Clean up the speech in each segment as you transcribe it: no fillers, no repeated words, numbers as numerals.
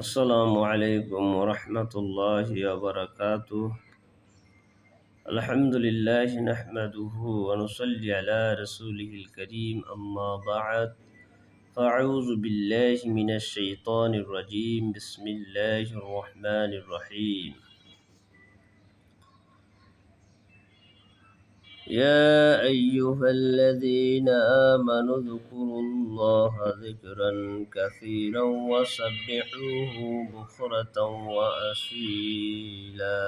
আসসালামু আলাইকুম ওরহমতুল্লাহি ওয়াবারাকাতুহ। আলহামদুলিল্লাহি নাহমাদুহু ওয়া নুসাল্লি আলা রাসূলিহিল কারীম, আম্মা বা'দ। ফাআউযু বিল্লাহি মিনাশ শাইতানির রাজীম। বিসমিল্লাহির রহমানির রহিম। يا أيها الذين آمنوا اذكروا الله ذكرا كثيرا وسبحوه بكرة وأصيلا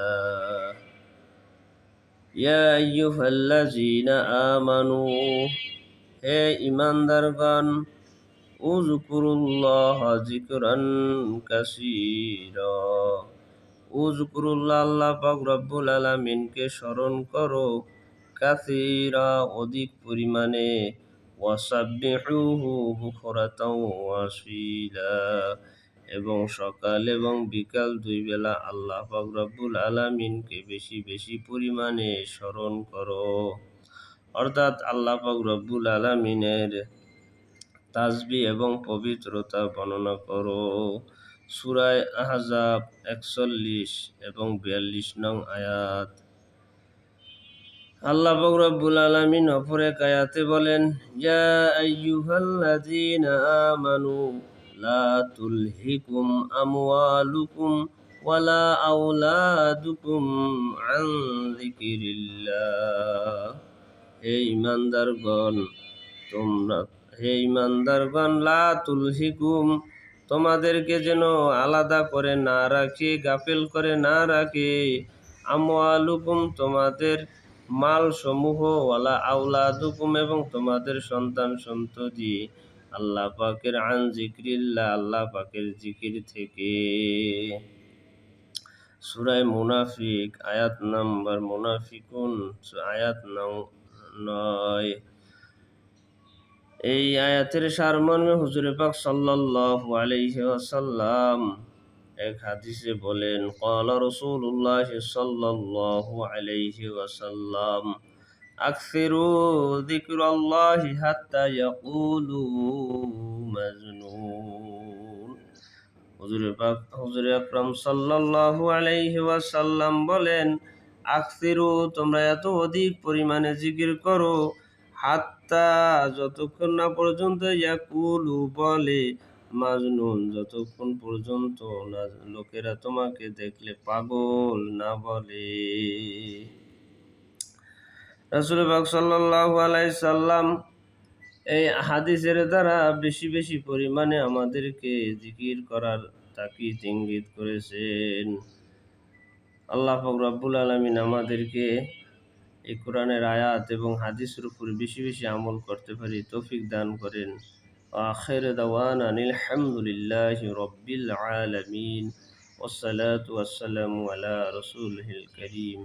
يا أيها الذين آمنوا হে ইমানদারগণ, উযকুরুল্লাহ যিকরান কাসীরা, উযকুরুল্লাহ আল্লাহ পাক রব্বুল আলামিনকে স্মরণ করো, কাসীরা অধিক পরিমাণে, ওয়াসাব্বিহুহু বুকরাতাও ওয়াসীলা এবং সকাল এবং বিকাল দুই বেলা আল্লাহ পাক রব্বুল আলামিনকে বেশি বেশি পরিমাণে স্মরণ করো। অর্থাৎ আল্লাহ পাক রব্বুল আলামিনের তাসবিহ এবং পবিত্রতা বর্ণনা করো। সূরা আহজাব 41 এবং 42 নং আয়াত। আল্লাহ পাক রব্বুল আলামিন অপর এক আয়াতে বলেন, ইয়া আইয়ুহাল্লাযীনা আমানু লা তুলহিকুম আমওয়ালুকুম ওয়ালা আওলাদুকুম আন যিকিরিল্লাহ। হে ইমানদারগণ, লা তুলহিকুম, তোমাদেরকে যেন আলাদা করে না রাখে, গাফেল করে না রাখে, আমওয়ালুকুম, তোমাদের মাল সমূহ, ওয়ালা আওলাদুকুম, এবং তোমাদের সন্তান সন্ততি, আল্লাহ পাকের আন যিকরিল্লাহ, আল্লাহ পাকের জিকির থেকে। সূরা মুনাফিক আয়াত নাম্বার মুনাফিকুন আয়াত নং 9। এই আয়াতের সারমর্মে হুজুর পাক সাল্লাল্লাহু আলাইহি ওয়াসাল্লাম এক হাদিসে বলেন, ক্বালা রাসূলুল্লাহ সাল্লাল্লাহু আলাইহি ওয়াসাল্লাম, আকসিরু যিকরাল্লাহি হাত্তা ইয়াকুলু মাজনুন। হুজুর আকরাম সাল্লাল্লাহু আলাইহি ওয়াসাল্লাম বলেন, আকসিরু, তোমরা এত অধিক পরিমাণে জিকির করো, হাত্তা, যতক্ষণ না পর্যন্ত, ইয়াকুলু, বলে, মাজনুন, যতক্ষণ পর্যন্ত না লোকেরা তোমাকে দেখলে পাগল না বলে। রাসূল পাক সাল্লাল্লাহু আলাইহি সাল্লাম এই হাদিসের দ্বারা বেশি বেশি পরিমাণে আমাদেরকে জিকির করার তাকিদ ইঙ্গিত করেছেন। আল্লাহ পাক রব্বুল আলামিন আমাদেরকে এই কোরআনের আয়াত এবং হাদিসের উপর বেশি বেশি আমল করতে পারি তৌফিক দান করেন। আখির দাওয়ানা আলহামদুলিল্লাহি রাব্বিল আলামিন, ওয়াসসালাতু ওয়াসসালামু আলা রাসূলিল কারীম।